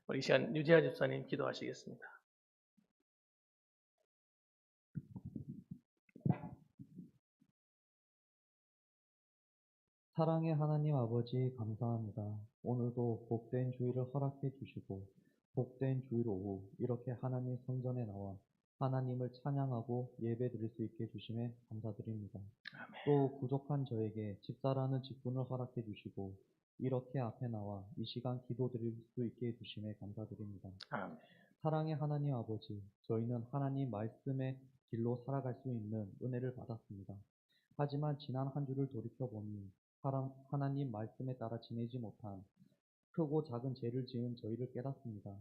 우리 이 시간 유재하 집사님 기도하시겠습니다. 사랑의 하나님 아버지 감사합니다. 오늘도 복된 주일을 허락해 주시고 복된 주일 오후 이렇게 하나님 성전에 나와 하나님을 찬양하고 예배 드릴 수 있게 해주심에 감사드립니다. 또 부족한 저에게 집사라는 직분을 허락해 주시고 이렇게 앞에 나와 이 시간 기도 드릴 수 있게 해주심에 감사드립니다. 아멘. 사랑의 하나님 아버지, 저희는 하나님 말씀의 길로 살아갈 수 있는 은혜를 받았습니다. 하지만 지난 한 주를 돌이켜보니 하나님 말씀에 따라 지내지 못한 크고 작은 죄를 지은 저희를 깨닫습니다.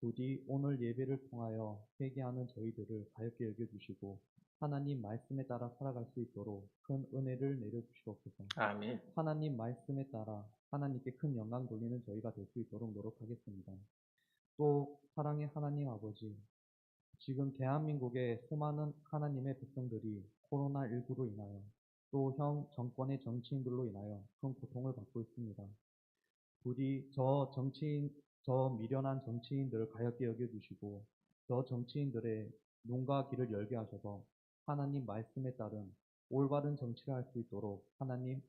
부디 오늘 예배를 통하여 회개하는 저희들을 가볍게 여겨주시고 하나님 말씀에 따라 살아갈 수 있도록 큰 은혜를 내려주시옵소서. 아멘. 하나님 말씀에 따라 하나님께 큰 영광 돌리는 저희가 될 수 있도록 노력하겠습니다. 또 사랑의 하나님 아버지, 지금 대한민국의 수많은 하나님의 백성들이 코로나19로 인하여 또 현 정권의 정치인들로 인하여 큰 고통을 받고 있습니다. 부디 저 미련한 정치인들을 가볍게 여겨주시고 저 정치인들의 눈과 귀를 열게 하셔서 하나님 말씀에 따른 올바른 정치를 할 수 있도록 하나님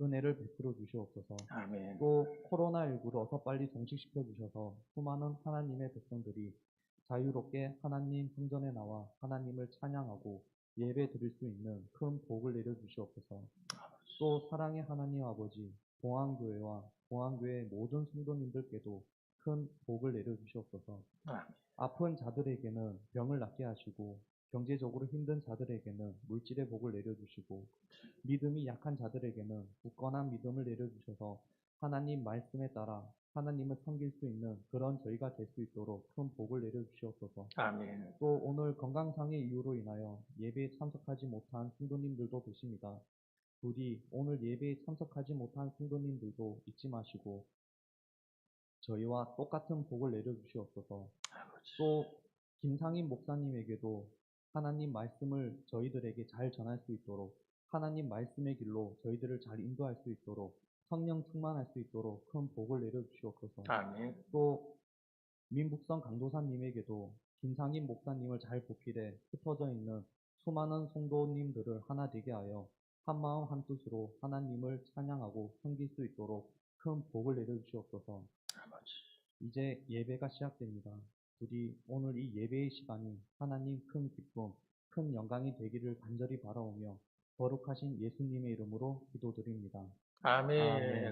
은혜를 베풀어 주시옵소서. 아멘. 또 코로나19를 어서 빨리 종식시켜 주셔서 수많은 하나님의 백성들이 자유롭게 하나님 성전에 나와 하나님을 찬양하고 예배 드릴 수 있는 큰 복을 내려 주시옵소서. 또 사랑의 하나님 아버지, 봉안교회와 봉안교회 모든 성도님들께도 큰 복을 내려 주시옵소서. 아멘. 아픈 자들에게는 병을 낫게 하시고 경제적으로 힘든 자들에게는 물질의 복을 내려주시고 믿음이 약한 자들에게는 굳건한 믿음을 내려주셔서 하나님 말씀에 따라 하나님을 섬길 수 있는 그런 저희가 될 수 있도록 큰 복을 내려주시옵소서. 아멘. 또 오늘 건강상의 이유로 인하여 예배에 참석하지 못한 성도님들도 계십니다. 부디 오늘 예배에 참석하지 못한 성도님들도 잊지 마시고 저희와 똑같은 복을 내려주시옵소서. 또 김상인 목사님에게도 하나님 말씀을 저희들에게 잘 전할 수 있도록 하나님 말씀의 길로 저희들을 잘 인도할 수 있도록 성령 충만할 수 있도록 큰 복을 내려주시옵소서. 아멘. 또 민북성 강도사님에게도 김상인 목사님을 잘 보필해 흩어져 있는 수많은 성도님들을 하나 되게 하여 한마음 한뜻으로 하나님을 찬양하고 섬길 수 있도록 큰 복을 내려주시옵소서. 이제 예배가 시작됩니다. 부디 오늘 이 예배의 시간이 하나님 큰 기쁨, 큰 영광이 되기를 간절히 바라오며 거룩하신 예수님의 이름으로 기도드립니다. 아멘.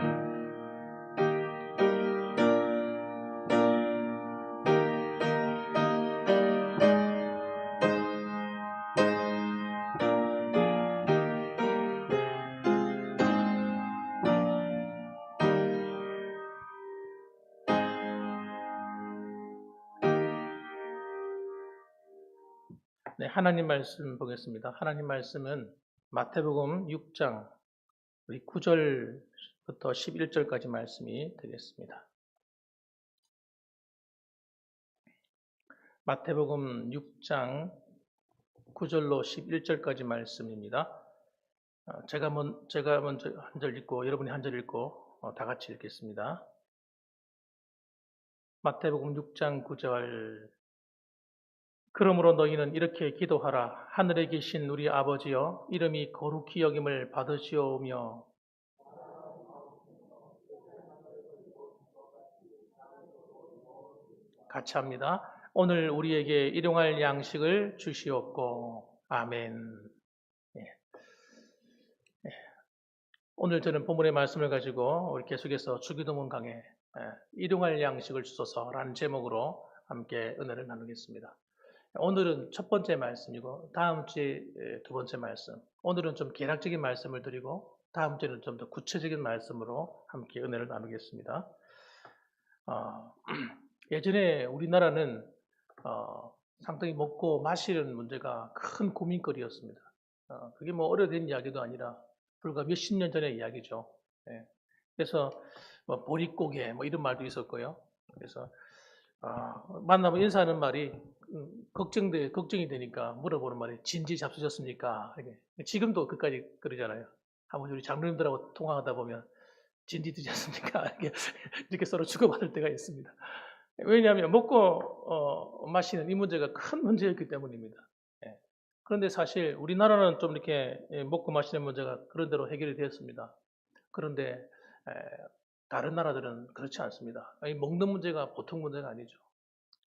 네, 하나님 말씀 보겠습니다. 하나님 말씀은 마태복음 6장 우리 9절부터 11절까지 말씀이 되겠습니다. 마태복음 6장 9절로 11절까지 말씀입니다. 제가 먼저 한 절 읽고 여러분이 한 절 읽고 다 같이 읽겠습니다. 마태복음 6장 9절. 그러므로 너희는 이렇게 기도하라. 하늘에 계신 우리 아버지여, 이름이 거룩히 여김을 받으시오며 같이 합니다. 오늘 우리에게 일용할 양식을 주시옵고. 아멘. 오늘 저는 본문의 말씀을 가지고 우리 계속해서 주기도문 강해 일용할 양식을 주소서라는 제목으로 함께 은혜를 나누겠습니다. 오늘은 첫 번째 말씀이고 다음 주에 두 번째 말씀. 오늘은 좀 개략적인 말씀을 드리고 다음 주에는 좀 더 구체적인 말씀으로 함께 은혜를 나누겠습니다. 예전에 우리나라는 상당히 먹고 마시는 문제가 큰 고민거리였습니다. 그게 뭐 오래된 이야기도 아니라 불과 몇십 년 전의 이야기죠. 그래서 뭐 보릿고개 뭐 이런 말도 있었고요. 그래서 만나면 인사하는 말이 걱정이 되니까 물어보는 말이 진지 잡수셨습니까? 지금도 그까지 그러잖아요. 한번 우리 장로님들하고 통화하다 보면 진디되지 않습니까? 이렇게 서로 주고받을 때가 있습니다. 왜냐하면 먹고 마시는 이 문제가 큰 문제였기 때문입니다. 예. 그런데 사실 우리나라는 좀 이렇게 먹고 마시는 문제가 그런 대로 해결이 되었습니다. 그런데 다른 나라들은 그렇지 않습니다. 이 먹는 문제가 보통 문제가 아니죠.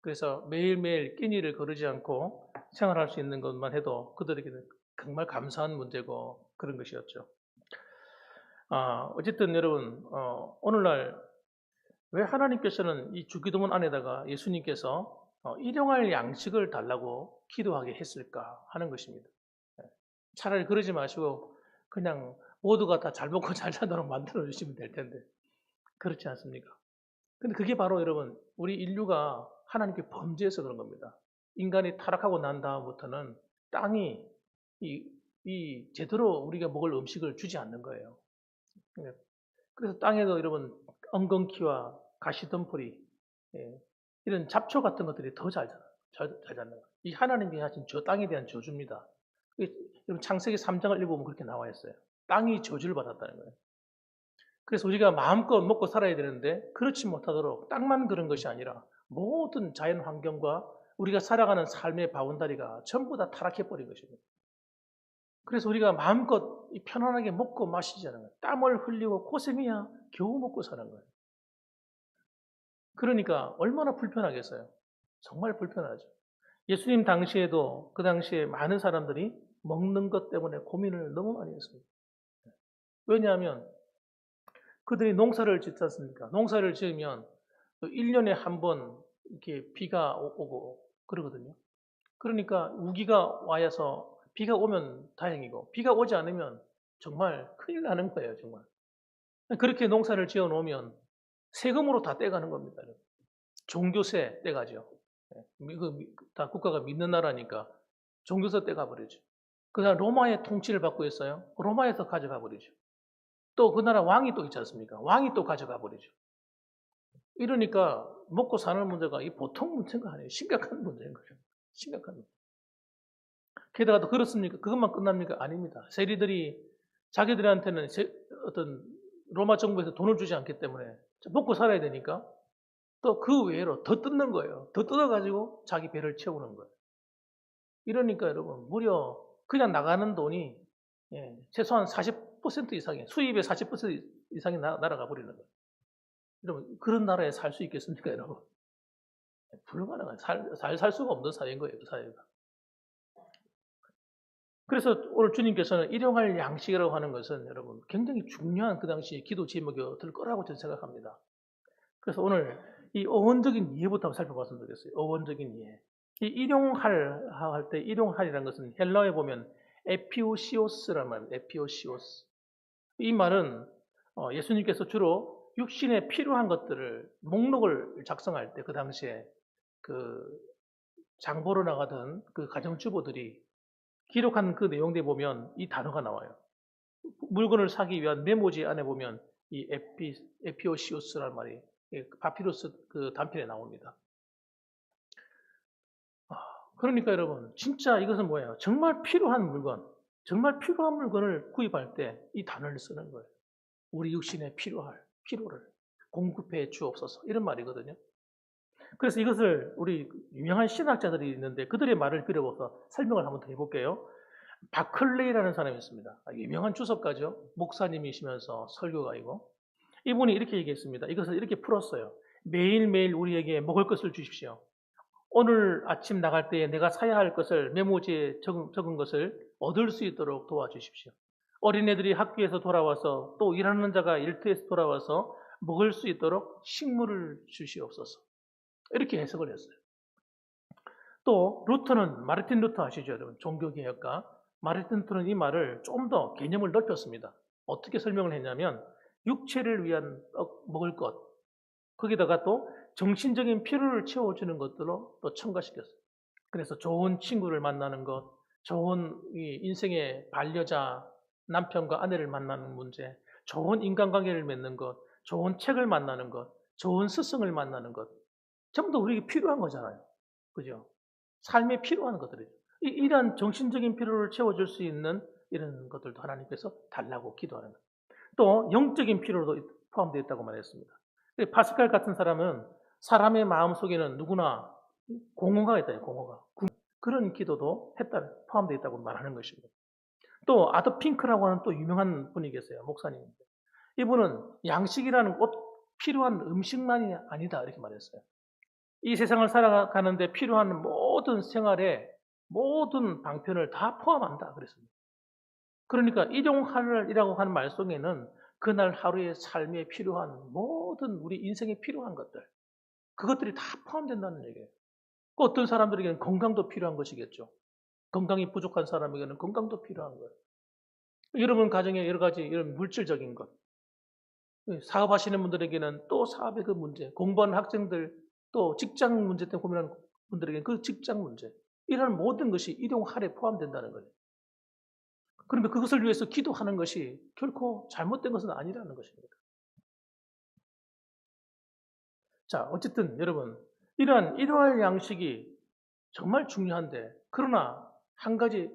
그래서 매일매일 끼니를 거르지 않고 생활할 수 있는 것만 해도 그들에게는 정말 감사한 문제고 그런 것이었죠. 어쨌든 여러분, 오늘날 왜 하나님께서는 이 주기도문 안에다가 예수님께서 일용할 양식을 달라고 기도하게 했을까 하는 것입니다. 차라리 그러지 마시고 그냥 모두가 다 잘 먹고 잘 사도록 만들어 주시면 될 텐데 그렇지 않습니까? 근데 그게 바로 여러분 우리 인류가 하나님께 범죄해서 그런 겁니다. 인간이 타락하고 난 다음부터는 땅이 제대로 우리가 먹을 음식을 주지 않는 거예요. 그래서 땅에도 여러분 엉겅퀴와 가시덤불이 이런 잡초 같은 것들이 더 잘 자라는 거예요. 이 하나님이 하신 저 땅에 대한 저주입니다. 여러분 창세기 3장을 읽어보면 그렇게 나와 있어요. 땅이 저주를 받았다는 거예요. 그래서 우리가 마음껏 먹고 살아야 되는데 그렇지 못하도록 땅만 그런 것이 아니라 모든 자연 환경과 우리가 살아가는 삶의 바운다리가 전부 다 타락해버린 것입니다. 그래서 우리가 마음껏 편안하게 먹고 마시지 않은 거예요. 땀을 흘리고 고생해야 겨우 먹고 사는 거예요. 그러니까 얼마나 불편하겠어요. 정말 불편하죠. 예수님 당시에도 그 당시에 많은 사람들이 먹는 것 때문에 고민을 너무 많이 했습니다. 왜냐하면 그들이 농사를 짓지 않습니까? 농사를 지으면 1년에 한 번 이렇게 비가 오고 그러거든요. 그러니까 우기가 와서 비가 오면 다행이고 비가 오지 않으면 정말 큰일 나는 거예요, 정말. 그렇게 농사를 지어 놓으면 세금으로 다 떼가는 겁니다. 종교세 떼가죠. 다 국가가 믿는 나라니까 종교세 떼가 버리죠. 그다음 로마의 통치를 받고 있어요. 로마에서 가져가 버리죠. 또 그 나라 왕이 또 있지 않습니까? 왕이 또 가져가 버리죠. 이러니까 먹고 사는 문제가 이 보통 문제가 아니에요. 심각한 문제인 거죠. 심각한 문제. 게다가 또 그렇습니까? 그것만 끝납니까? 아닙니다. 세리들이 자기들한테는 어떤 로마 정부에서 돈을 주지 않기 때문에 먹고 살아야 되니까 또 그 외로 더 뜯는 거예요. 더 뜯어가지고 자기 배를 채우는 거예요. 이러니까 여러분 무려 그냥 나가는 돈이 최소한 40% 이상의 수입의 40% 이상이 날아가 버리는 거예요. 여러분 그런 나라에 살 수 있겠습니까, 여러분? 불가능한 살 수가 없는 사회인 거예요, 그 사회가. 그래서 오늘 주님께서는 일용할 양식이라고 하는 것은 여러분 굉장히 중요한 그 당시 기도 제목이었을 거라고 저는 생각합니다. 그래서 오늘 이 어원적인 이해부터 살펴봤으면 좋겠어요. 어원적인 이해. 이 할 때 일용할이라는 것은 헬라어에 보면 에피오시오스란 말입니다. 에피오시오스. 이 말은 예수님께서 주로 육신에 필요한 것들을 목록을 작성할 때 그 당시에 그 장보러 나가던 그 가정주부들이 기록한 그 내용들에 보면 이 단어가 나와요. 물건을 사기 위한 메모지 안에 보면 이 에피오시오스라는 말이 파피루스 그 단편에 나옵니다. 그러니까 여러분 진짜 이것은 뭐예요? 정말 필요한 물건, 정말 필요한 물건을 구입할 때 이 단어를 쓰는 거예요. 우리 육신에 필요를 공급해 주옵소서 이런 말이거든요. 그래서 이것을 우리 유명한 신학자들이 있는데 그들의 말을 빌어서 설명을 한번 더 해볼게요. 바클레이라는 사람이 있습니다. 유명한 주석가죠. 목사님이시면서 설교가이고 이분이 이렇게 얘기했습니다. 이것을 이렇게 풀었어요. 매일매일 우리에게 먹을 것을 주십시오. 오늘 아침 나갈 때에 내가 사야 할 것을 메모지에 적은 것을 얻을 수 있도록 도와주십시오. 어린애들이 학교에서 돌아와서 또 일하는 자가 일터에서 돌아와서 먹을 수 있도록 식물을 주시옵소서. 이렇게 해석을 했어요. 또 마르틴 루터 아시죠, 여러분? 종교개혁가 마르틴 루터는 이 말을 좀 더 개념을 넓혔습니다. 어떻게 설명을 했냐면 육체를 위한 먹을 것, 거기다가 또 정신적인 필요를 채워주는 것들로 또 첨가시켰어요. 그래서 좋은 친구를 만나는 것, 좋은 인생의 반려자, 남편과 아내를 만나는 문제, 좋은 인간관계를 맺는 것, 좋은 책을 만나는 것, 좋은 스승을 만나는 것, 전부 다 우리에게 필요한 거잖아요. 그죠? 삶에 필요한 것들이죠. 이러한 정신적인 필요를 채워줄 수 있는 이런 것들도 하나님께서 달라고 기도하는 거예요. 또 영적인 필요도 포함되어 있다고 말했습니다. 파스칼 같은 사람은 사람의 마음속에는 누구나 공허가 있다, 공허가. 그런 기도도 포함되어 있다고 말하는 것입니다. 또 아더 핑크라고 하는 또 유명한 분이 계세요. 목사님인데. 이분은 양식이라는 꼭 필요한 음식만이 아니다 이렇게 말했어요. 이 세상을 살아가는데 필요한 모든 생활에 모든 방편을 다 포함한다 그랬습니다. 그러니까 일용할이라고 하는 말 속에는 그날 하루의 삶에 필요한 모든 우리 인생에 필요한 것들 그것들이 다 포함된다는 얘기예요. 어떤 사람들에게는 건강도 필요한 것이겠죠. 건강이 부족한 사람에게는 건강도 필요한 거예요. 여러분 가정에 여러 가지 이런 물질적인 것, 사업하시는 분들에게는 또 사업의 그 문제, 공부하는 학생들, 또 직장 문제 때문에 고민하는 분들에게는 그 직장 문제, 이런 모든 것이 일용할에 포함된다는 거예요. 그러면 그것을 위해서 기도하는 것이 결코 잘못된 것은 아니라는 것입니다. 자, 어쨌든 여러분, 이러한 일용할 양식이 정말 중요한데, 그러나 한 가지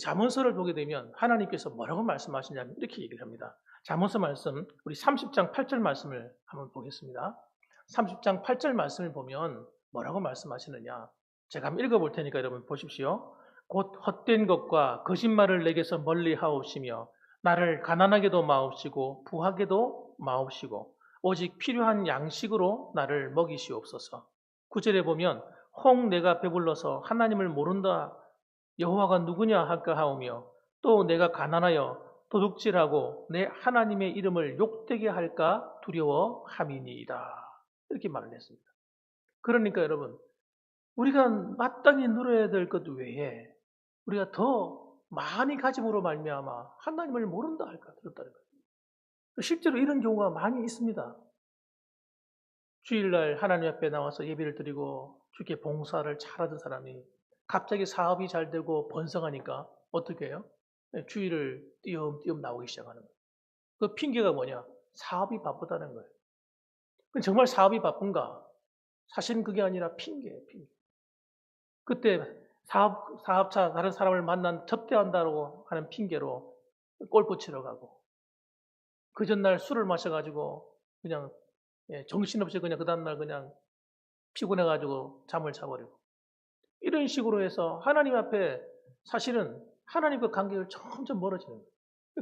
잠언서를 보게 되면 하나님께서 뭐라고 말씀하시냐면 이렇게 얘기를 합니다. 잠언서 말씀, 우리 30장 8절 말씀을 한번 보겠습니다. 30장 8절 말씀을 보면 뭐라고 말씀하시느냐. 제가 한번 읽어볼 테니까 여러분 보십시오. 곧 헛된 것과 거짓말을 내게서 멀리 하옵시며 나를 가난하게도 마옵시고 부하게도 마옵시고 오직 필요한 양식으로 나를 먹이시옵소서. 9절에 보면 혹 내가 배불러서 하나님을 모른다 여호와가 누구냐 할까 하오며 또 내가 가난하여 도둑질하고 내 하나님의 이름을 욕되게 할까 두려워함이니이다. 이렇게 말을 했습니다. 그러니까 여러분 우리가 마땅히 누려야 될 것 외에 우리가 더 많이 가짐으로 말미암아 하나님을 모른다 할까 들었다는 거예요. 실제로 이런 경우가 많이 있습니다. 주일날 하나님 앞에 나와서 예배를 드리고 주께 봉사를 잘하던 사람이 갑자기 사업이 잘 되고 번성하니까 어떻게 해요? 주일을 띄엄띄엄 나오기 시작하는 거예요. 그 핑계가 뭐냐? 사업이 바쁘다는 거예요. 정말 사업이 바쁜가? 사실은 그게 아니라 핑계예요, 핑계. 그때 사업차 다른 사람을 접대한다고 하는 핑계로 골프 치러 가고 그 전날 술을 마셔가지고 그냥 정신없이 그냥 그 다음날 그냥 피곤해가지고 잠을 자버리고 이런 식으로 해서 하나님 앞에 사실은 하나님과 관계를 점점 멀어지는 거예요.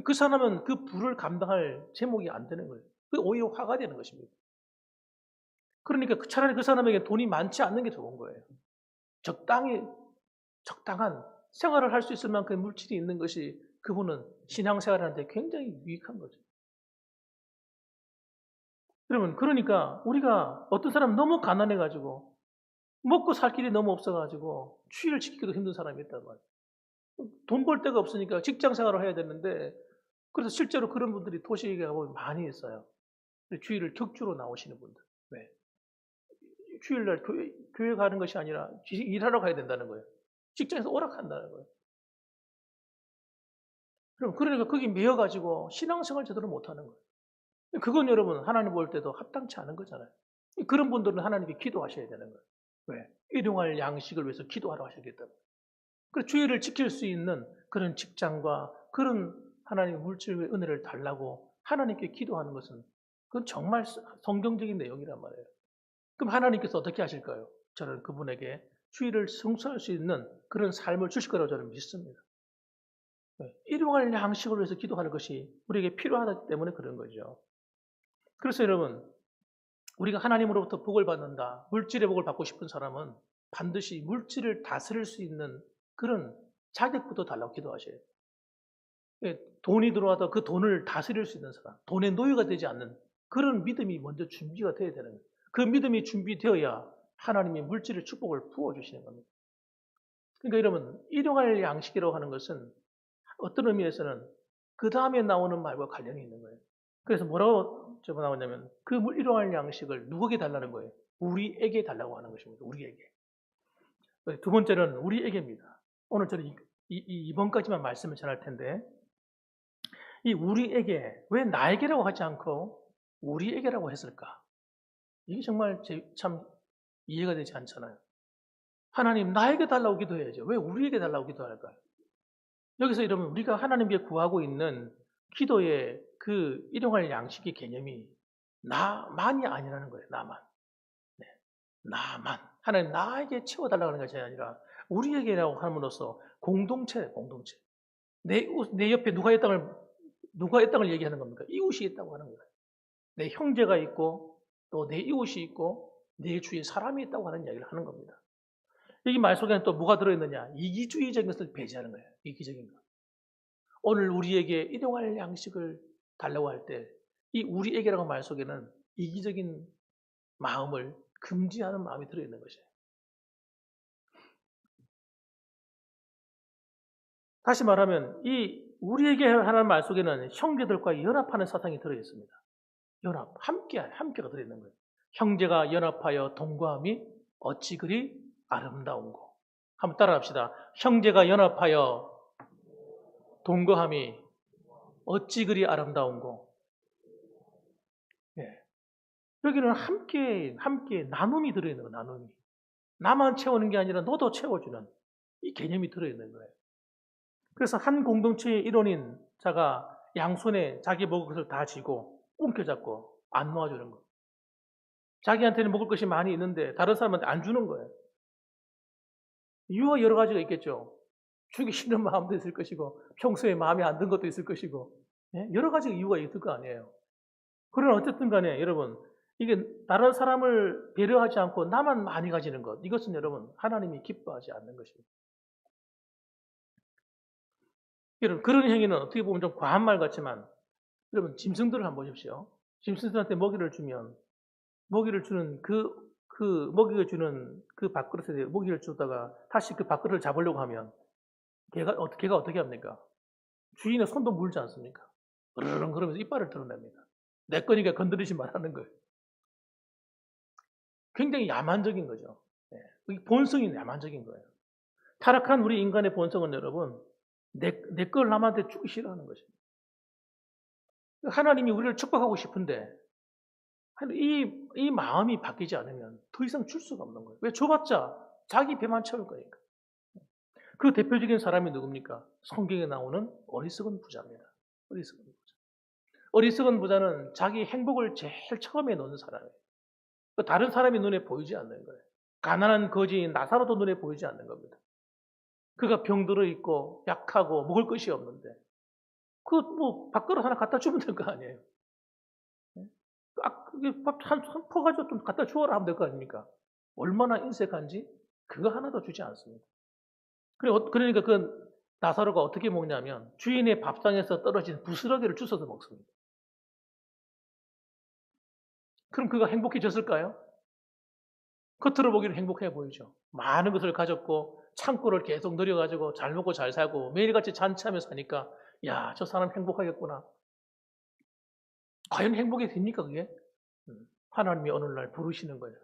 그 사람은 그 불을 감당할 제목이 안 되는 거예요. 그 오히려 화가 되는 것입니다. 그러니까 차라리 그 사람에게 돈이 많지 않는 게 좋은 거예요. 적당한 생활을 할 수 있을 만큼의 물질이 있는 것이 그분은 신앙생활하는데 굉장히 유익한 거죠. 여러분, 그러니까 우리가 어떤 사람 너무 가난해가지고 먹고 살 길이 너무 없어가지고 추위를 지키기도 힘든 사람이 있단 말이에요. 돈 벌 데가 없으니까 직장 생활을 해야 되는데 그래서 실제로 그런 분들이 도시에 가보면 많이 있어요. 주일을 격주로 나오시는 분들. 왜? 주일날 교회 가는 것이 아니라 일하러 가야 된다는 거예요. 직장에서 오락한다는 거예요. 그러니까 거기 매여가지고 신앙생활 제대로 못하는 거예요. 그건 여러분 하나님 볼 때도 합당치 않은 거잖아요. 그런 분들은 하나님께 기도하셔야 되는 거예요. 왜? 일용할 양식을 위해서 기도하러 하셔야겠다고. 그래서 주의를 지킬 수 있는 그런 직장과 그런 하나님의 물질의 은혜를 달라고 하나님께 기도하는 것은 그건 정말 성경적인 내용이란 말이에요. 그럼 하나님께서 어떻게 하실까요? 저는 그분에게 주의를 성취할 수 있는 그런 삶을 주실 거라고 저는 믿습니다. 일용할 양식을 위해서 기도하는 것이 우리에게 필요하기 때문에 그런 거죠. 그래서 여러분, 우리가 하나님으로부터 복을 받는다, 물질의 복을 받고 싶은 사람은 반드시 물질을 다스릴 수 있는 그런 자격부터 달라고 기도하셔야 돼요. 돈이 들어와도 그 돈을 다스릴 수 있는 사람, 돈의 노예가 되지 않는 그런 믿음이 먼저 준비가 되어야 되는 거예요. 그 믿음이 준비되어야 하나님의 물질의 축복을 부어주시는 겁니다. 그러니까 여러분, 일용할 양식이라고 하는 것은 어떤 의미에서는 그 다음에 나오는 말과 관련이 있는 거예요. 그래서 뭐라고 나오냐면 그 일용할 양식을 누구에게 달라는 거예요? 우리에게 달라고 하는 것입니다. 우리에게. 두 번째는 우리에게입니다. 오늘 저는 이번까지만 말씀을 전할 텐데 이 우리에게 왜 나에게라고 하지 않고 우리에게라고 했을까? 이게 정말 참 이해가 되지 않잖아요. 하나님 나에게 달라고 기도해야죠. 왜 우리에게 달라고 기도할까요? 여기서 여러분 우리가 하나님께 구하고 있는 기도의 그 일용할 양식의 개념이 나만이 아니라는 거예요. 나만. 네. 나만. 하나님 나에게 채워달라는 것이 아니라 우리에게라고 함으로써 공동체예요. 공동체. 내 옆에 누가 있다는 걸 얘기하는 겁니까? 이웃이 있다고 하는 거예요. 내 형제가 있고 또 내 이웃이 있고 내 주위에 사람이 있다고 하는 이야기를 하는 겁니다. 여기 말 속에는 또 뭐가 들어있느냐? 이기주의적인 것을 배제하는 거예요. 이기적인 것. 오늘 우리에게 일용할 양식을 달라고 할 때 이 우리에게라고 말 속에는 이기적인 마음을 금지하는 마음이 들어있는 것이에요. 다시 말하면 이 우리에게 하는 말 속에는 형제들과 연합하는 사상이 들어있습니다. 연합, 함께가 들어있는 거예요. 형제가 연합하여 동거함이 어찌 그리 아름다운고. 한번 따라합시다. 형제가 연합하여 동거함이 어찌 그리 아름다운고. 예. 여기는 함께 나눔이 들어있는 거예요. 나눔이. 나만 채우는 게 아니라 너도 채워주는 이 개념이 들어있는 거예요. 그래서 한 공동체의 일원인 자가 양손에 자기 먹을 것을 다 쥐고 움켜잡고 안 놓아주는 거. 자기한테는 먹을 것이 많이 있는데 다른 사람한테 안 주는 거예요. 이유가 여러 가지가 있겠죠. 주기 싫은 마음도 있을 것이고 평소에 마음에 안 든 것도 있을 것이고 여러 가지 이유가 있을 거 아니에요. 그러나 어쨌든 간에 여러분 이게 다른 사람을 배려하지 않고 나만 많이 가지는 것, 이것은 여러분 하나님이 기뻐하지 않는 것입니다. 여러분 그런 행위는 어떻게 보면 좀 과한 말 같지만 여러분 짐승들을 한번 보십시오. 짐승들한테 먹이를 주면 먹이를 주는 먹이를 주는 그 밥그릇에 먹이를 주다가 다시 그 밥그릇을 잡으려고 하면 걔가 어떻게 합니까? 주인의 손도 물지 않습니까? 으르렁 그러면서 이빨을 드러냅니다. 내 거니까 건드리지 말라는 거예요. 굉장히 야만적인 거죠. 본성이 야만적인 거예요. 타락한 우리 인간의 본성은 여러분 내 걸 남한테 주기 싫어하는 것입니다. 하나님이 우리를 축복하고 싶은데 이 마음이 바뀌지 않으면 더 이상 줄 수가 없는 거예요. 왜 줘봤자 자기 배만 채울 거니까. 그 대표적인 사람이 누굽니까? 성경에 나오는 어리석은 부자입니다. 어리석은 부자. 어리석은 부자는 자기 행복을 제일 처음에 놓는 사람이에요. 다른 사람이 눈에 보이지 않는 거예요. 가난한 거지인 나사로도 눈에 보이지 않는 겁니다. 그가 병들어 있고 약하고 먹을 것이 없는데 밥그릇 하나 갖다 주면 될 거 아니에요. 밥 한 퍼가지고 좀 갖다 주어라 하면 될 거 아닙니까? 얼마나 인색한지 그거 하나도 주지 않습니다. 그러니까 그 나사로가 어떻게 먹냐면 주인의 밥상에서 떨어진 부스러기를 주워서 먹습니다. 그럼 그가 행복해졌을까요? 겉으로 보기는 행복해 보이죠. 많은 것을 가졌고 창고를 계속 늘여가지고 잘 먹고 잘 살고 매일같이 잔치하며 사니까 야, 저 사람 행복하겠구나. 과연 행복이 됩니까 그게? 하나님이 어느 날 부르시는 거예요.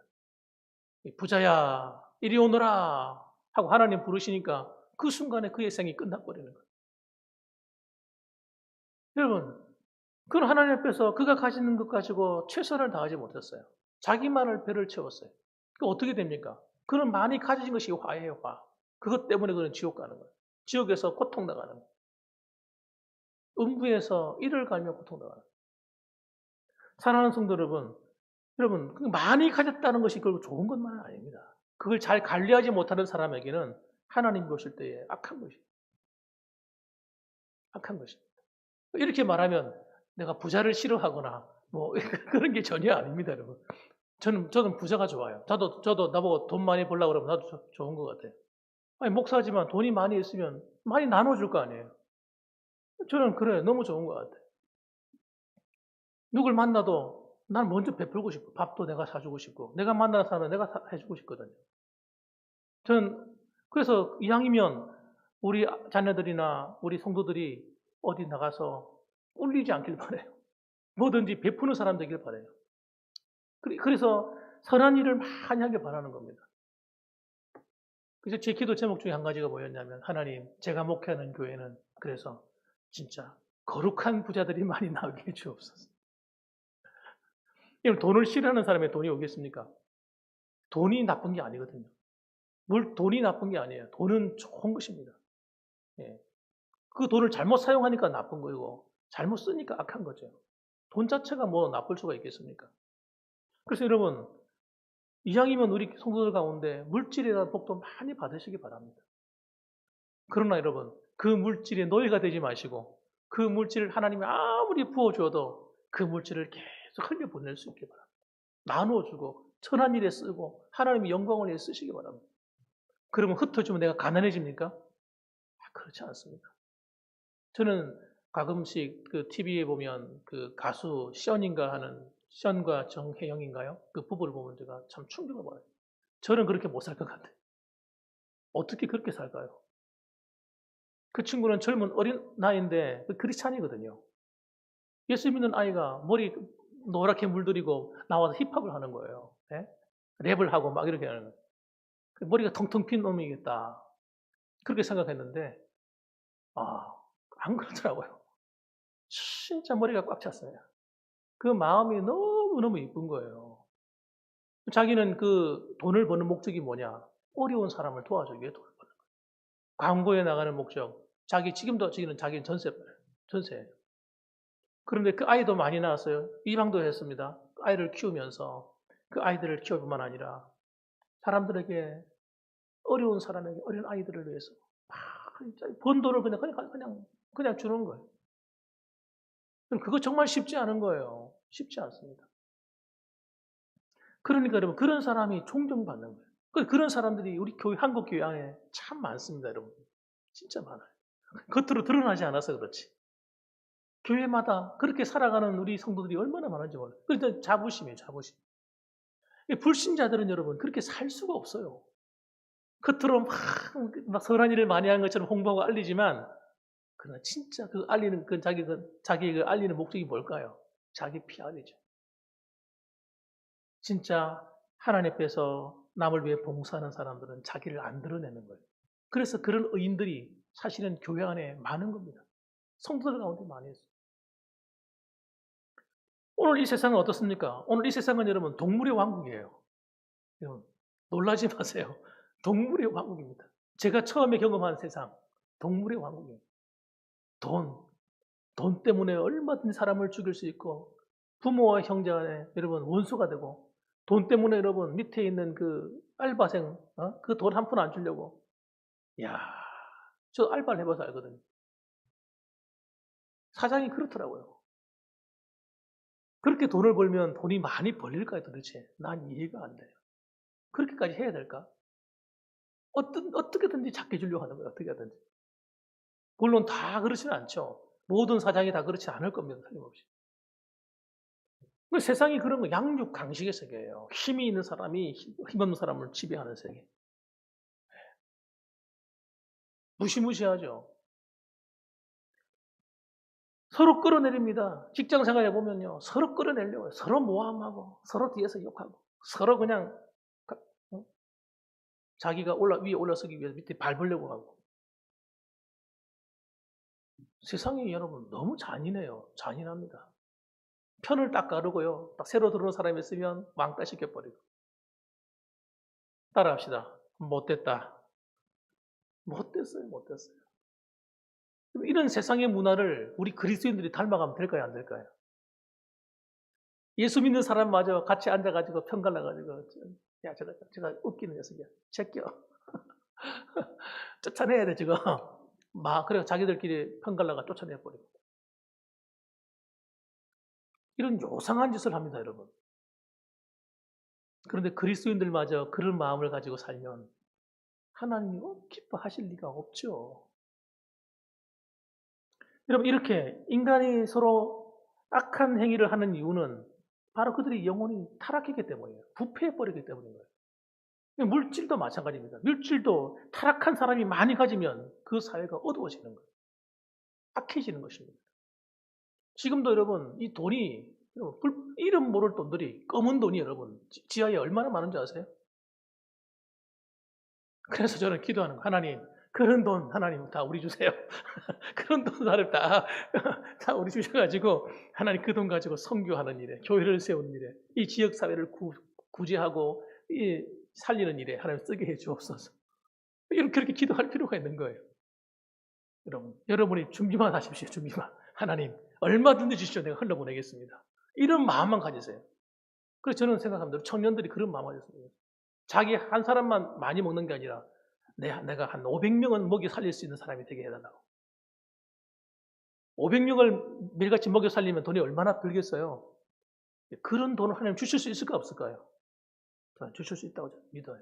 부자야 이리 오너라 하고 하나님 부르시니까 그 순간에 그의 생이 끝나버리는 거예요. 여러분 그건 하나님 앞에서 그가 가지는 것 가지고 최선을 다하지 못했어요. 자기만을 배를 채웠어요. 그 어떻게 됩니까? 그는 많이 가진 것이 화예요, 화. 그것 때문에 그는 지옥 가는 거예요. 지옥에서 고통당하는 거예요. 음부에서 이를 갈며 고통당하는 거예요. 사랑하는 성도 여러분, 많이 가졌다는 것이 결국 좋은 것만은 아닙니다. 그걸 잘 관리하지 못하는 사람에게는 하나님 보실 때에 악한 것입니다. 악한 것입니다. 이렇게 말하면 내가 부자를 싫어하거나 그런 게 전혀 아닙니다, 여러분. 저는 부자가 좋아요. 저도 나보고 돈 많이 벌려고 그러면 나도 좋은 것 같아요. 아니, 목사지만 돈이 많이 있으면 많이 나눠줄 거 아니에요. 저는 그래, 너무 좋은 것 같아요. 누굴 만나도 난 먼저 베풀고 싶고, 밥도 내가 사주고 싶고, 내가 만나는 사람은 내가 해주고 싶거든요. 저는 그래서 이왕이면 우리 자녀들이나 우리 성도들이 어디 나가서 꿀리지 않길 바라요. 뭐든지 베푸는 사람 되길 바라요. 그래서 선한 일을 많이 하길 바라는 겁니다. 그래서 제 기도 제목 중에 한 가지가 뭐였냐면 하나님 제가 목회하는 교회는 그래서 진짜 거룩한 부자들이 많이 나오게 해주옵소서. 돈을 싫어하는 사람의 돈이 오겠습니까? 돈이 나쁜 게 아니거든요. 돈이 나쁜 게 아니에요. 돈은 좋은 것입니다. 예. 그 돈을 잘못 사용하니까 나쁜 거고 잘못 쓰니까 악한 거죠. 돈 자체가 뭐 나쁠 수가 있겠습니까? 그래서 여러분, 이왕이면 우리 성도들 가운데 물질에 대한 복도 많이 받으시기 바랍니다. 그러나 여러분, 그 물질의 노예가 되지 마시고 그 물질을 하나님이 아무리 부어줘도 그 물질을 계속 흘려보낼 수 있게 바랍니다. 나누어주고 선한 일에 쓰고 하나님의 영광을 위해 쓰시기 바랍니다. 그러면 흩어지면 내가 가난해집니까? 그렇지 않습니다. 저는 가끔씩 그 TV에 보면 그 가수 션인가 하는 션과 정혜영인가요? 그 부부를 보면 제가 참 충격을 받아요. 저는 그렇게 못 살 것 같아요. 어떻게 그렇게 살까요? 그 친구는 젊은 어린 나이인데 크리스찬이거든요. 예수 믿는 아이가 머리 노랗게 물들이고 나와서 힙합을 하는 거예요. 예? 랩을 하고 막 이렇게 하는 거예요. 머리가 텅텅 빈 놈이겠다. 그렇게 생각했는데 안 그렇더라고요. 진짜 머리가 꽉 찼어요. 그 마음이 너무너무 이쁜 거예요. 자기는 그 돈을 버는 목적이 뭐냐? 어려운 사람을 도와주기 위해 돈을 버는 거예요. 광고에 나가는 목적. 지금은 자기는 전세예요. 그런데 그 아이도 많이 낳았어요. 이방도 했습니다. 아이를 키우면서 그 아이들을 키울 뿐만 아니라 사람들에게 어려운 사람에게 어린 아이들을 위해서 번 돈을 그냥 주는 거예요. 그거 정말 쉽지 않은 거예요. 쉽지 않습니다. 그러니까 여러분 그런 사람이 존경받는 거예요. 그런 사람들이 우리 한국 교회 안에 참 많습니다, 여러분. 진짜 많아요. 겉으로 드러나지 않아서 그렇지. 교회마다 그렇게 살아가는 우리 성도들이 얼마나 많은지 몰라요. 그러니까 자부심이에요, 자부심. 불신자들은 여러분 그렇게 살 수가 없어요. 겉으로 막 선한 일을 많이 하는 것처럼 홍보하고 알리지만 그러나 진짜 그 알리는 자기 그 알리는 목적이 뭘까요? 자기 PR이죠. 진짜 하나님 앞에서 남을 위해 봉사하는 사람들은 자기를 안 드러내는 거예요. 그래서 그런 의인들이 사실은 교회 안에 많은 겁니다. 성도들 가운데 많이 있어요. 오늘 이 세상은 어떻습니까? 오늘 이 세상은 여러분 동물의 왕국이에요. 여러분 놀라지 마세요. 동물의 왕국입니다. 제가 처음에 경험한 세상 동물의 왕국이에요. 돈 때문에 얼마든지 사람을 죽일 수 있고 부모와 형제 간에 여러분 원수가 되고 돈 때문에 여러분 밑에 있는 그 알바생 그 돈 한 푼 안 주려고 저 알바를 해봐서 알거든요. 사장이 그렇더라고요. 그렇게 돈을 벌면 돈이 많이 벌릴까요 도대체? 난 이해가 안 돼요. 그렇게까지 해야 될까? 어떻게든지 작게 주려고 하는 거예요. 어떻게 하든지. 물론 다 그렇지는 않죠. 모든 사장이 다 그렇지 않을 겁니다. 틀림없이. 세상이 그런 거 양육강식의 세계예요. 힘이 있는 사람이 힘없는 사람을 지배하는 세계. 무시무시하죠. 서로 끌어내립니다. 직장생활에 보면요. 서로 끌어내려고 해요. 서로 모함하고 서로 뒤에서 욕하고 서로 그냥 자기가 위에 올라서기 위해서 밑에 밟으려고 하고. 세상이 여러분 너무 잔인해요. 잔인합니다. 편을 딱 가르고요. 딱 새로 들어온 사람이 있으면 왕따 시켜버리고. 따라합시다. 못됐다. 못됐어요. 이런 세상의 문화를 우리 그리스도인들이 닮아가면 될까요? 안 될까요? 예수 믿는 사람마저 같이 앉아가지고 편갈라가지고 야 제가 웃기는 녀석이야. 제껴. 쫓아내야 돼 지금. 그래 자기들끼리 편갈라가 쫓아내버리고. 이런 요상한 짓을 합니다, 여러분. 그런데 그리스도인들마저 그런 마음을 가지고 살면 하나님이 기뻐하실 리가 없죠. 여러분 이렇게 인간이 서로 악한 행위를 하는 이유는 바로 그들의 영혼이 타락했기 때문이에요. 부패해버리기 때문인 거예요. 물질도 마찬가지입니다. 물질도 타락한 사람이 많이 가지면 그 사회가 어두워지는 거예요. 악해지는 것입니다. 지금도 여러분 이 돈이 이름 모를 돈들이 검은 돈이 여러분 지하에 얼마나 많은지 아세요? 그래서 저는 기도하는 거예요. 하나님 그런 돈 하나님 다 우리 주세요. 그런 돈 하나님 다 우리 주셔가지고 하나님 그 돈 가지고 선교하는 일에 교회를 세우는 일에 이 지역 사회를 구제하고 살리는 일에 하나님 쓰게 해 주옵소서. 그렇게 기도할 필요가 있는 거예요. 여러분이 준비만 하십시오. 준비만. 하나님 얼마든지 주십시오. 내가 흘려보내겠습니다. 이런 마음만 가지세요. 그래서 저는 생각합니다. 청년들이 그런 마음을 가졌습니다. 자기 한 사람만 많이 먹는 게 아니라 내가 한 500명은 먹여 살릴 수 있는 사람이 되게 해달라고. 500명을 매일같이 먹여 살리면 돈이 얼마나 들겠어요? 그런 돈을 하나님 주실 수 있을까 없을까요? 저는 주실 수 있다고 저는 믿어요.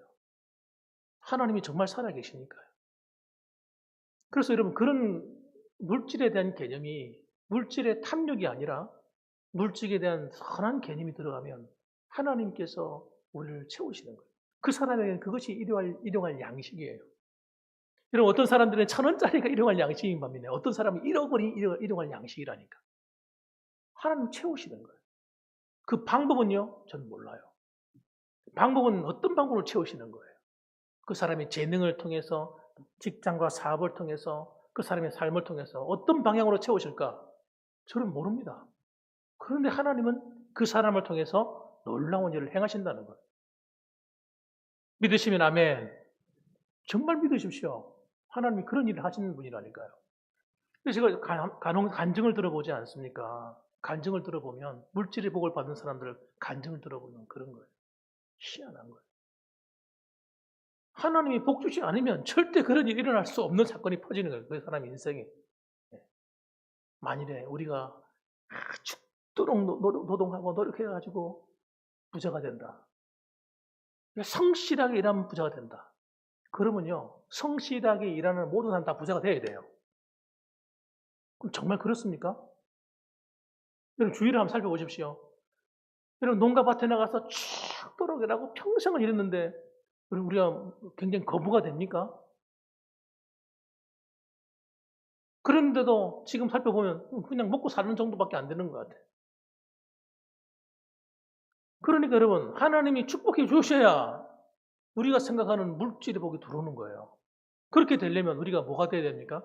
하나님이 정말 살아계시니까요. 그래서 여러분 그런 물질에 대한 개념이 물질의 탐욕이 아니라 물질에 대한 선한 개념이 들어가면 하나님께서 우리를 채우시는 거예요. 그 사람에게는 그것이 일용할 양식이에요. 여러분 어떤 사람들은 1,000원짜리가 일용할 양식인 반면에 어떤 사람은 1억 원이 일용할 양식이라니까. 하나님 채우시는 거예요. 그 방법은요? 저는 몰라요. 방법은 어떤 방법으로 채우시는 거예요? 그 사람의 재능을 통해서 직장과 사업을 통해서 그 사람의 삶을 통해서 어떤 방향으로 채우실까? 저는 모릅니다. 그런데 하나님은 그 사람을 통해서 놀라운 일을 행하신다는 거예요. 믿으시면 아멘. 정말 믿으십시오. 하나님이 그런 일을 하시는 분이라니까요. 그래서 제가 간증을 들어보지 않습니까? 간증을 들어보면 물질의 복을 받은 사람들 간증을 들어보면 그런 거예요. 희한한 거예요. 하나님이 복 주지 않으면 절대 그런 일이 일어날 수 없는 사건이 퍼지는 거예요. 그 사람 인생에. 만일에 우리가 죽도록 노동하고 노력해가지고 부자가 된다. 성실하게 일하면 부자가 된다. 그러면요, 성실하게 일하는 모든 사람 다 부자가 돼야 돼요. 그럼 정말 그렇습니까? 여러분 주위를 한번 살펴보십시오. 여러분 농가 밭에 나가서 죽도록 일하고 평생을 일했는데 우리가 굉장히 거부가 됩니까? 그런데도 지금 살펴보면 그냥 먹고 사는 정도밖에 안 되는 것 같아요. 그러니까 여러분 하나님이 축복해 주셔야 우리가 생각하는 물질의 복이 들어오는 거예요. 그렇게 되려면 우리가 뭐가 돼야 됩니까?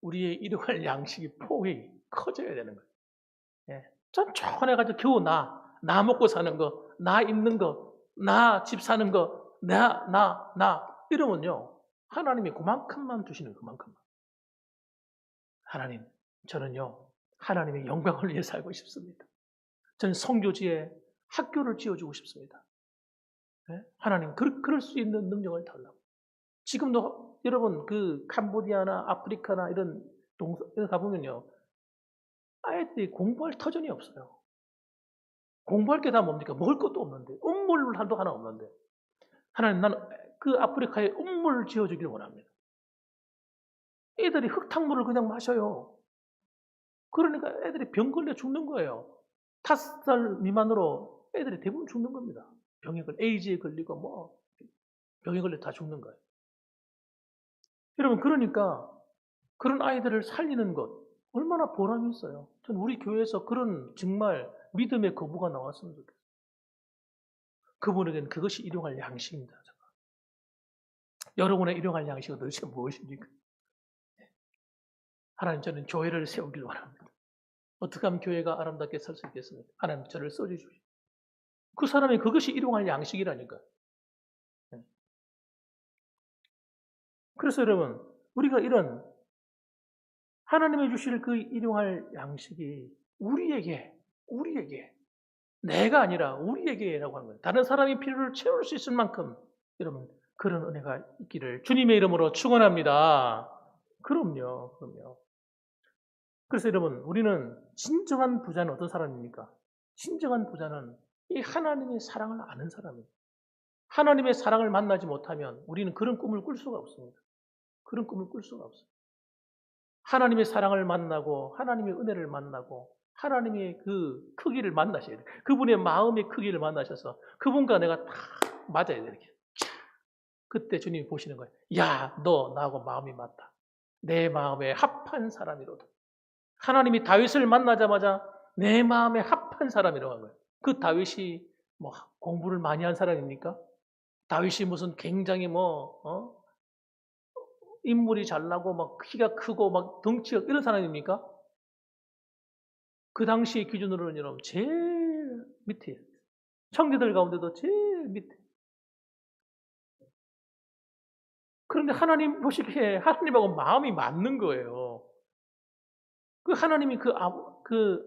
우리의 일용할 양식이 폭이 커져야 되는 거예요. 예. 쫀쫀해가지고 겨우 나 먹고 사는 거, 나 입는 거, 나 집 사는 거, 나 이러면요 하나님이 그만큼만 주시는 그만큼만. 하나님, 저는요 하나님의 영광을 위해 살고 싶습니다. 저는 성교지에 학교를 지어주고 싶습니다. 네? 하나님, 그럴 수 있는 능력을 달라고. 지금도 여러분 그 캄보디아나 아프리카나 이런 동서 가보면요 아이들이 공부할 터전이 없어요. 공부할 게 다 뭡니까? 먹을 것도 없는데 음물도 하나 없는데 하나님 나는 그 아프리카에 음물을 지어주길 원합니다. 애들이 흙탕물을 그냥 마셔요. 그러니까 애들이 병 걸려 죽는 거예요. 5살 미만으로 애들이 대부분 죽는 겁니다. 에이즈에 걸리고 뭐 병에 걸려 다 죽는 거예요. 여러분 그러니까 그런 아이들을 살리는 것 얼마나 보람이 있어요. 전 우리 교회에서 그런 정말 믿음의 거부가 나왔으면 좋겠어요. 그분에게는 그것이 일용할 양식입니다. 여러분의 일용할 양식은 도대체 무엇입니까? 하나님 저는 교회를 세우길 원합니다. 어떻게 하면 교회가 아름답게 살 수 있겠습니까? 하나님 저를 써주십시오. 그 사람이 그것이 일용할 양식이라니까요. 그래서 여러분 우리가 이런 하나님이 주실 그 일용할 양식이 우리에게 내가 아니라 우리에게라고 하는 거예요. 다른 사람이 필요를 채울 수 있을 만큼 여러분 그런 은혜가 있기를 주님의 이름으로 축원합니다. 그럼요. 그래서 여러분 우리는 진정한 부자는 어떤 사람입니까? 진정한 부자는 이 하나님의 사랑을 아는 사람입니다. 하나님의 사랑을 만나지 못하면 우리는 그런 꿈을 꿀 수가 없습니다. 그런 꿈을 꿀 수가 없어요. 하나님의 사랑을 만나고 하나님의 은혜를 만나고 하나님의 그 크기를 만나셔야 돼요. 그분의 마음의 크기를 만나셔서 그분과 내가 딱 맞아야 돼요. 이렇게. 그때 주님이 보시는 거예요. 야, 너 나하고 마음이 맞다. 내 마음에 합한 사람이로다. 하나님이 다윗을 만나자마자 내 마음에 합한 사람이라고 한 거예요. 그 다윗이 뭐 공부를 많이 한 사람입니까? 다윗이 무슨 굉장히 인물이 잘나고 막 키가 크고 막 덩치가 이런 사람입니까? 그 당시의 기준으로는 여러분 제일 밑에 형제들 가운데도 제일 밑에. 그런데 하나님 보시기에 하나님하고 마음이 맞는 거예요. 그 하나님이 그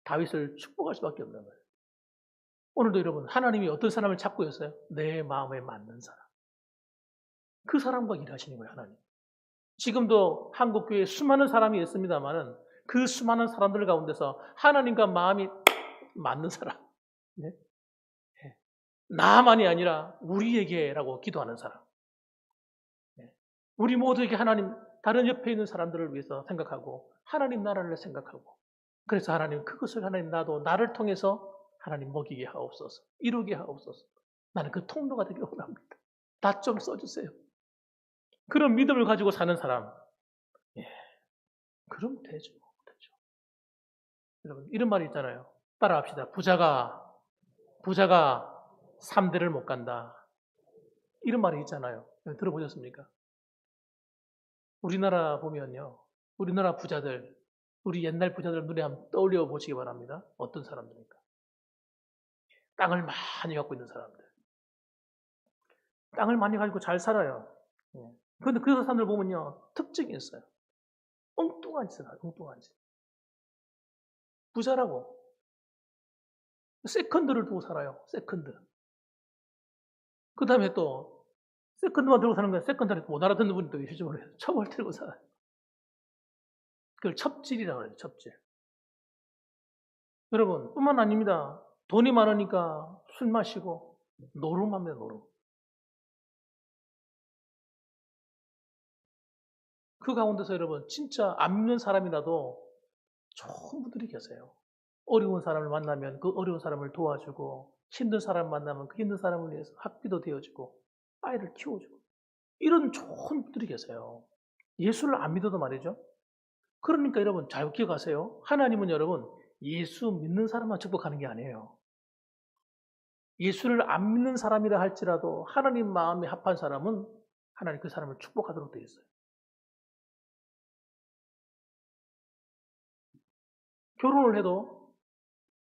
다윗을 축복할 수밖에 없는 거예요. 오늘도 여러분, 하나님이 어떤 사람을 찾고 있어요? 내 마음에 맞는 사람. 그 사람과 일하시는 거예요, 하나님. 지금도 한국교회에 수많은 사람이 있습니다만은 그 수많은 사람들 가운데서 하나님과 마음이 맞는 사람. 네? 네. 나만이 아니라 우리에게라고 기도하는 사람. 네. 우리 모두에게 하나님, 다른 옆에 있는 사람들을 위해서 생각하고 하나님 나라를 생각하고, 그래서 하나님 그것을 하나님 나도 나를 통해서 하나님 먹이게 하옵소서, 이루게 하옵소서. 나는 그 통로가 되길 원합니다. 나 좀 써주세요. 그런 믿음을 가지고 사는 사람, 예, 그럼 되죠. 여러분, 이런 말이 있잖아요. 따라합시다. 부자가 3대를 못 간다. 이런 말이 있잖아요. 들어보셨습니까? 우리나라 보면요. 우리나라 부자들, 우리 옛날 부자들 눈에 한번 떠올려 보시기 바랍니다. 어떤 사람들입니까? 땅을 많이 갖고 있는 사람들. 땅을 많이 가지고 잘 살아요. 그런데 그 사람들 보면요. 특징이 있어요. 엉뚱한 짓을 해요. 엉뚱한 짓. 부자라고. 세컨드를 두고 살아요. 세컨드. 그 다음에 또 세컨드만 들고 사는 거야. 세컨드를 못 알아듣는 분이 또 계시죠. 첩을 들고 살아요. 그걸 첩질이라고 그래요. 첩질. 여러분, 뿐만 아닙니다. 돈이 많으니까 술 마시고 노름합니다. 노름. 그 가운데서 여러분, 진짜 안 믿는 사람이라도 좋은 분들이 계세요. 어려운 사람을 만나면 그 어려운 사람을 도와주고, 힘든 사람 만나면 그 힘든 사람을 위해서 학비도 되어주고, 아이를 키워주고, 이런 좋은 분들이 계세요. 예수를 안 믿어도 말이죠. 그러니까 여러분 잘 기억하세요. 하나님은 여러분 예수 믿는 사람만 축복하는 게 아니에요. 예수를 안 믿는 사람이라 할지라도 하나님 마음에 합한 사람은 하나님 그 사람을 축복하도록 되어 있어요. 결혼을 해도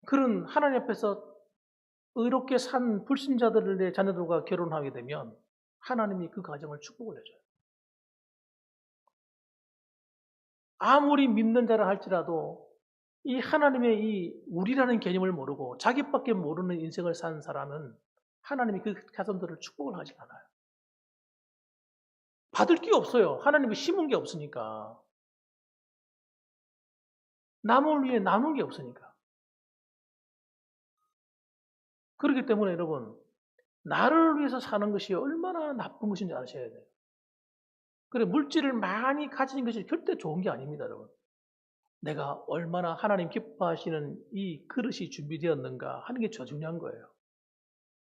그런 하나님 앞에서 의롭게 산 불신자들의 자녀들과 결혼하게 되면 하나님이 그 가정을 축복을 해줘요. 아무리 믿는 자라 할지라도 이 하나님의 이 우리라는 개념을 모르고 자기밖에 모르는 인생을 산 사람은 하나님이 그 자손들을 축복을 하지 않아요. 받을 게 없어요. 하나님이 심은 게 없으니까. 남을 위해 나눈 게 없으니까. 그렇기 때문에 여러분, 나를 위해서 사는 것이 얼마나 나쁜 것인지 아셔야 돼요. 그래, 물질을 많이 가진 것이 절대 좋은 게 아닙니다, 여러분. 내가 얼마나 하나님 기뻐하시는 이 그릇이 준비되었는가 하는 게 더 중요한 거예요.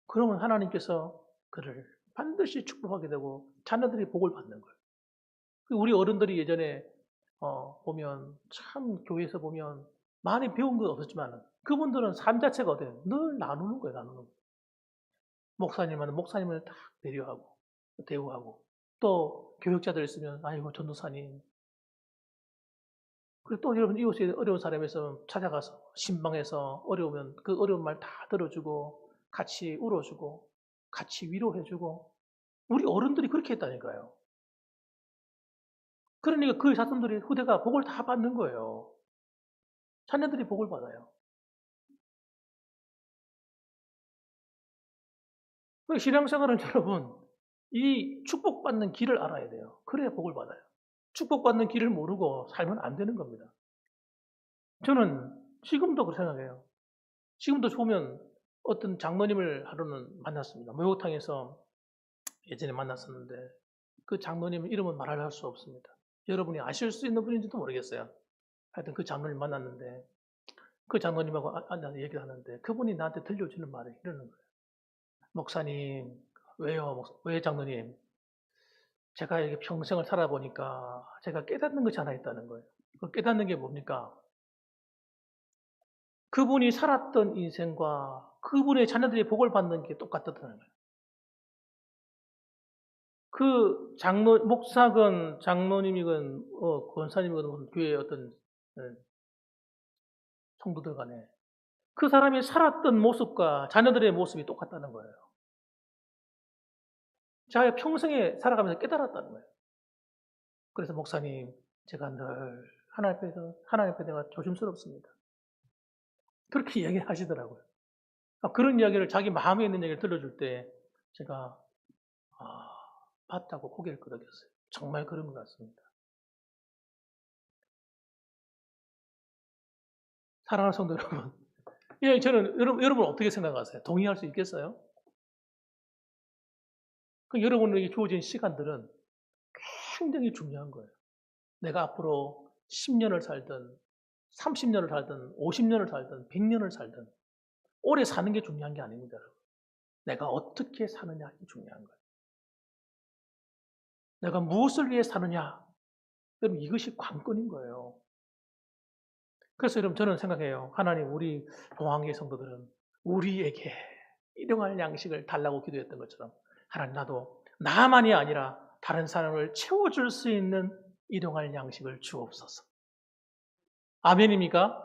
그러면 하나님께서 그를 반드시 축복하게 되고 자녀들이 복을 받는 거예요. 우리 어른들이 예전에 보면 참 교회에서 보면 많이 배운 건 없었지만 그분들은 삶 자체가 어때요? 늘 나누는 거예요. 나누는 거예요. 목사님은 목사님을 딱 배려하고 대우하고 또 교육자들 있으면 아이고 전도사님, 그리고 또 여러분 이웃에 어려운 사람이 있으면 찾아가서 신방에서 어려우면 그 어려운 말 다 들어주고 같이 울어주고 같이 위로해주고 우리 어른들이 그렇게 했다니까요. 그러니까 그 자손들이 후대가 복을 다 받는 거예요. 자녀들이 복을 받아요. 신앙생활은 여러분 이 축복받는 길을 알아야 돼요. 그래야 복을 받아요. 축복받는 길을 모르고 살면 안 되는 겁니다. 저는 지금도 그렇게 생각해요. 지금도 보면 어떤 장로님을 하루는 만났습니다. 목욕탕에서 예전에 만났었는데 그 장로님 이름은 말할 수 없습니다. 여러분이 아실 수 있는 분인지도 모르겠어요. 하여튼 그 장로님 만났는데 그 장로님하고 앉아서 얘기를 하는데 그분이 나한테 들려주는 말이 이러는 거예요. 목사님, 왜요? 왜 장로님? 제가 이렇게 평생을 살아보니까 제가 깨닫는 것이 하나 있다는 거예요. 그 깨닫는 게 뭡니까? 그분이 살았던 인생과 그분의 자녀들이 복을 받는 게 똑같다는 거예요. 그 목사건 장로님이건 권사님이건 교회의 어떤 성도들 간에 그 사람이 살았던 모습과 자녀들의 모습이 똑같다는 거예요. 자기 평생에 살아가면서 깨달았다는 거예요. 그래서 목사님, 제가 늘 하나님 앞에 내가 조심스럽습니다. 그렇게 이야기하시더라고요. 그런 이야기를 자기 마음에 있는 얘기를 들려줄 때 제가 맞다고 고개를 끄덕였어요. 정말 그런 것 같습니다. 사랑하는 성도 여러분, 예, 저는 여러분 어떻게 생각하세요? 동의할 수 있겠어요? 여러분에게 주어진 시간들은 굉장히 중요한 거예요. 내가 앞으로 10년을 살든 30년을 살든 50년을 살든 100년을 살든 오래 사는 게 중요한 게 아닙니다. 내가 어떻게 사느냐 이 중요한 거예요. 내가 무엇을 위해 사느냐, 여러분 이것이 관건인 거예요. 그래서 여러분 저는 생각해요. 하나님 우리 봉황계 성도들은 우리에게 일용할 양식을 달라고 기도했던 것처럼 하나님 나도 나만이 아니라 다른 사람을 채워줄 수 있는 일용할 양식을 주옵소서. 아멘입니까?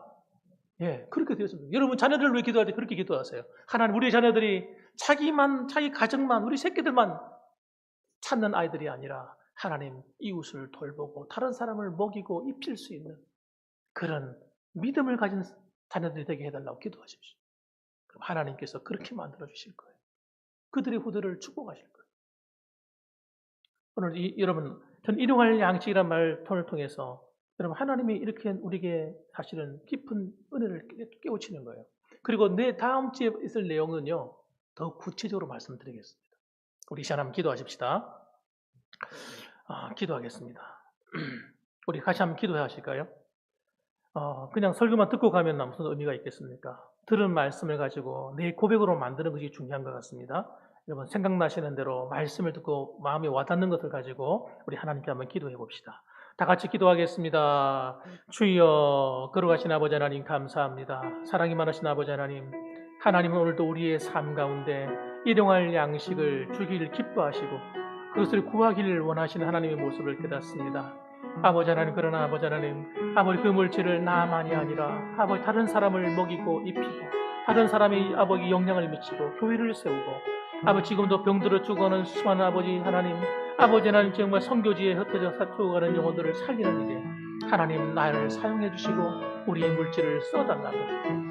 예, 그렇게 되었습니다. 여러분 자녀들을 위해 기도할 때 그렇게 기도하세요. 하나님 우리 자녀들이 자기만, 자기 가정만, 우리 새끼들만 찾는 아이들이 아니라 하나님 이웃을 돌보고 다른 사람을 먹이고 입힐 수 있는 그런 믿음을 가진 자녀들이 되게 해달라고 기도하십시오. 그럼 하나님께서 그렇게 만들어 주실 거예요. 그들의 후대를 축복하실 거예요. 오늘 여러분, 전 일용할 양식이란 말을 통해서 여러분 하나님이 이렇게 우리에게 사실은 깊은 은혜를 깨우치는 거예요. 그리고 내 다음 주에 있을 내용은요, 더 구체적으로 말씀드리겠습니다. 우리 시간 한번 기도하십시다. 기도하겠습니다. 우리 같이 한번 기도해 하실까요? 그냥 설교만 듣고 가면 무슨 의미가 있겠습니까? 들은 말씀을 가지고 내 고백으로 만드는 것이 중요한 것 같습니다. 여러분 생각나시는 대로 말씀을 듣고 마음에 와닿는 것을 가지고 우리 하나님께 한번 기도해 봅시다. 다 같이 기도하겠습니다. 주여 걸어가신 아버지 하나님 감사합니다. 사랑이 많으신 아버지 하나님, 하나님은 오늘도 우리의 삶 가운데 일용할 양식을 주기를 기뻐하시고 그것을 구하기를 원하시는 하나님의 모습을 깨닫습니다. 아버지 하나님, 그러나 아버지 하나님, 아버지 그 물질을 나만이 아니라 아버지 다른 사람을 먹이고 입히고 다른 사람이 아버지 영향을 미치고 교회를 세우고 아버지 지금도 병들어 죽어가는 수많은 아버지 하나님 정말 선교지에 흩어져 죽어가는 영혼들을 살리는 일에 하나님 나를 사용해 주시고 우리의 물질을 써달라고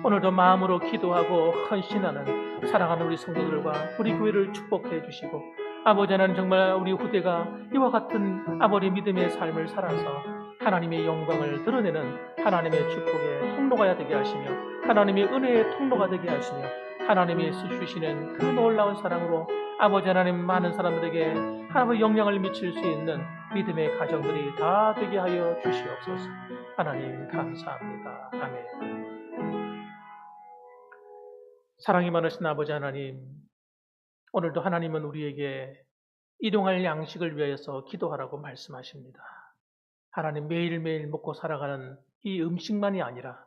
오늘도 마음으로 기도하고 헌신하는 사랑하는 우리 성도들과 우리 교회를 축복해 주시고 아버지 하나님 정말 우리 후대가 이와 같은 아버지 믿음의 삶을 살아서 하나님의 영광을 드러내는 하나님의 축복의 통로가 되게 하시며 하나님의 은혜의 통로가 되게 하시며 하나님이 주시는 그 놀라운 사랑으로 아버지 하나님 많은 사람들에게 하나님의 영향을 미칠 수 있는 믿음의 가정들이 다 되게 하여 주시옵소서. 하나님 감사합니다. 아멘. 사랑이 많으신 아버지 하나님, 오늘도 하나님은 우리에게 일용할 양식을 위해서 기도하라고 말씀하십니다. 하나님 매일매일 먹고 살아가는 이 음식만이 아니라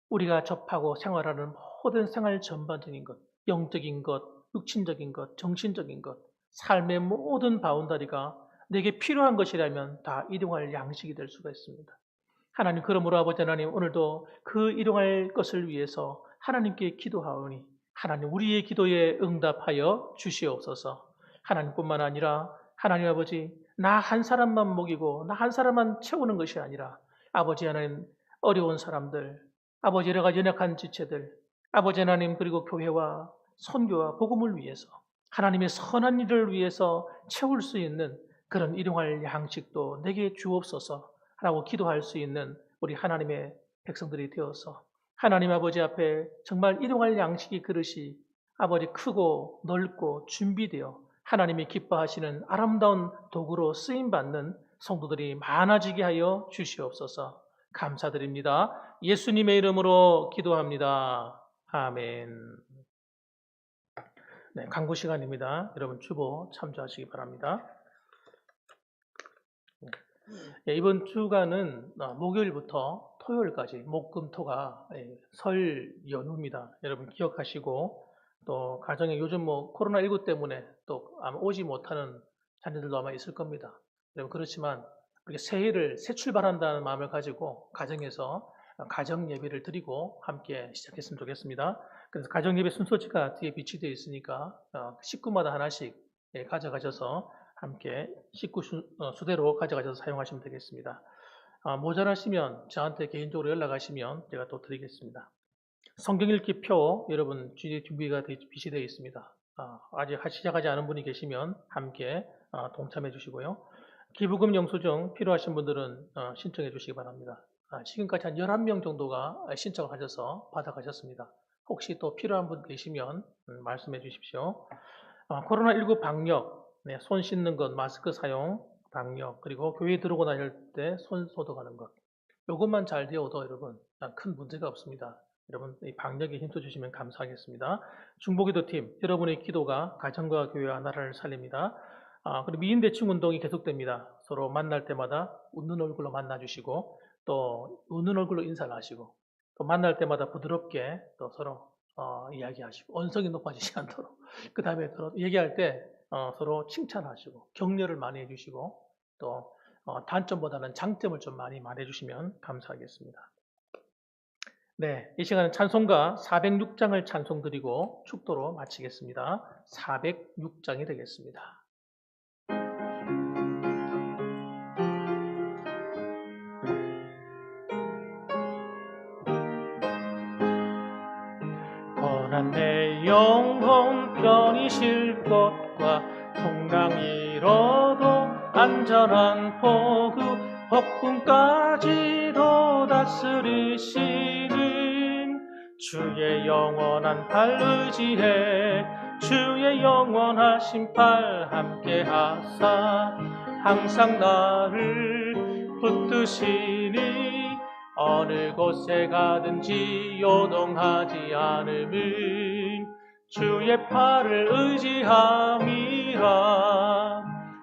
우리가 접하고 생활하는 모든 생활 전반적인 것, 영적인 것, 육신적인 것, 정신적인 것, 삶의 모든 바운다리가 내게 필요한 것이라면 다 일용할 양식이 될 수가 있습니다. 하나님 그러므로 아버지 하나님 오늘도 그 일용할 것을 위해서 하나님께 기도하오니 하나님 우리의 기도에 응답하여 주시옵소서. 하나님뿐만 아니라 하나님 아버지 나 한 사람만 먹이고 나 한 사람만 채우는 것이 아니라 아버지 하나님 어려운 사람들 아버지 여러 가지 연약한 지체들 아버지 하나님 그리고 교회와 선교와 복음을 위해서 하나님의 선한 일을 위해서 채울 수 있는 그런 일용할 양식도 내게 주옵소서 라고 기도할 수 있는 우리 하나님의 백성들이 되어서 하나님 아버지 앞에 정말 일용할 양식의 그릇이 아버지 크고 넓고 준비되어 하나님이 기뻐하시는 아름다운 도구로 쓰임받는 성도들이 많아지게 하여 주시옵소서. 감사드립니다. 예수님의 이름으로 기도합니다. 아멘. 네, 강구 시간입니다. 여러분 주보 참조하시기 바랍니다. 네, 이번 주간은 목요일부터 토요일까지 목금토가 설 연휴입니다. 여러분 기억하시고 또 가정에 요즘 코로나19 때문에 또 아마 오지 못하는 자녀들도 아마 있을 겁니다. 여러분 그렇지만 우리가 새해를 새 출발한다는 마음을 가지고 가정에서 가정 예배를 드리고 함께 시작했으면 좋겠습니다. 그래서 가정 예배 순서지가 뒤에 비치되어 있으니까 식구마다 하나씩 가져가셔서 함께 식구 수대로 가져가셔서 사용하시면 되겠습니다. 모자라시면 저한테 개인적으로 연락하시면 제가 또 드리겠습니다. 성경 읽기 표 여러분 준비가 비치되어 있습니다. 아직 시작하지 않은 분이 계시면 함께 동참해 주시고요. 기부금 영수증 필요하신 분들은 신청해 주시기 바랍니다. 지금까지 한 11명 정도가 신청을 하셔서 받아가셨습니다. 혹시 또 필요한 분 계시면 말씀해 주십시오. 코로나19 방역, 손 씻는 것, 마스크 사용, 방역, 그리고 교회 들어오고 다닐 때 손 소독하는 것. 이것만 잘 되어도 여러분 큰 문제가 없습니다. 여러분 이 방역에 힘써 주시면 감사하겠습니다. 중보기도팀, 여러분의 기도가 가정과 교회와 나라를 살립니다. 그리고 미인 대칭 운동이 계속됩니다. 서로 만날 때마다 웃는 얼굴로 만나주시고 또 웃는 얼굴로 인사를 하시고 또 만날 때마다 부드럽게 또 서로 이야기하시고 언성이 높아지지 않도록 그 다음에 서로 얘기할 때 서로 칭찬하시고 격려를 많이 해주시고 또 단점보다는 장점을 좀 많이 말해주시면 감사하겠습니다. 네, 이 시간은 찬송가 406장을 찬송드리고 축도로 마치겠습니다. 406장이 되겠습니다. 고난 내 영혼 편히 쉴 곳과 풍랑 잃어도 안전한 포구 폭풍까지도 다스리시는 주의 영원한 팔 의지해 주의 영원하신 팔 함께 하사 항상 나를 붙드시니 어느 곳에 가든지 요동하지 않음은 주의 팔을 의지함이라.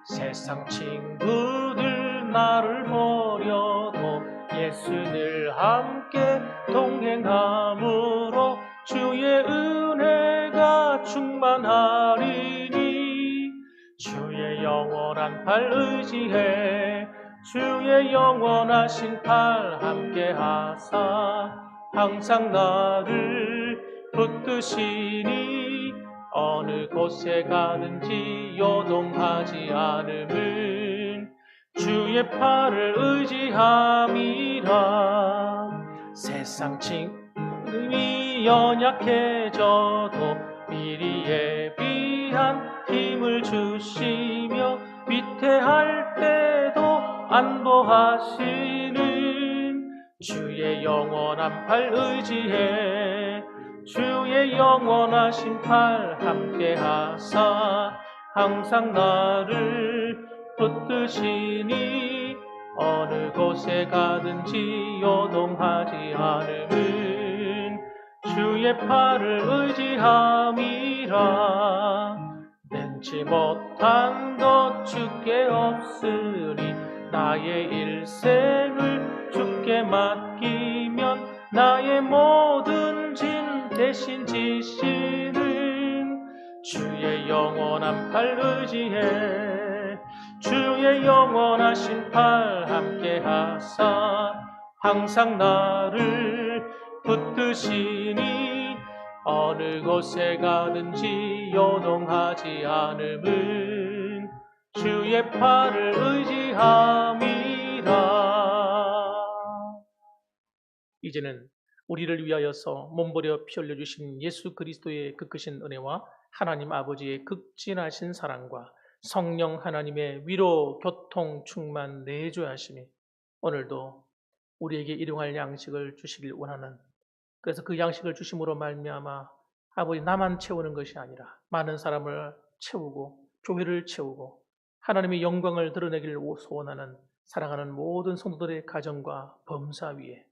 세상 친구들 나를 버려도 예수 늘 함께 동행함으로 주의 은혜가 충만하리니 주의 영원한 팔 의지해 주의 영원하신 팔 함께 하사 항상 나를 붙드시니 어느 곳에 가든지 요동하지 않음은 주의 팔을 의지함이라. 세상 친구이 연약해져도 미리 예비한 힘을 주시며 위태할 때도 안보하시는 주의 영원한 팔 의지해 주의 영원하신 팔 함께 하사 항상 나를 붙드시니 어느 곳에 가든지 요동하지 않음은 주의 팔을 의지함이라. nen지 못한 것 주께 없으니 나의 일생을 주께 맡기면 나의 모든 짐 대신 지시는 주의 영원한 팔 의지해 주의 영원하신 팔 함께 하사 항상 나를 붙드시니 어느 곳에 가든지 요동하지 않음은 주의 팔을 의지함이라. 이제는 우리를 위하여서 몸버려 피 흘려 주신 예수 그리스도의 그 크신 은혜와 하나님 아버지의 극진하신 사랑과 성령 하나님의 위로 교통 충만 내조하심이 오늘도 우리에게 일용할 양식을 주시길 원하는, 그래서 그 양식을 주심으로 말미암아 아버지 나만 채우는 것이 아니라 많은 사람을 채우고 교회를 채우고 하나님의 영광을 드러내기를 소원하는 사랑하는 모든 성도들의 가정과 범사 위에,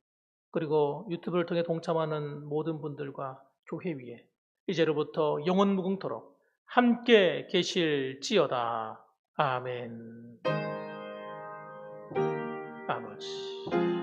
그리고 유튜브를 통해 동참하는 모든 분들과 교회 위에 이제로부터 영원 무궁토록 함께 계실지어다. 아멘. 아버지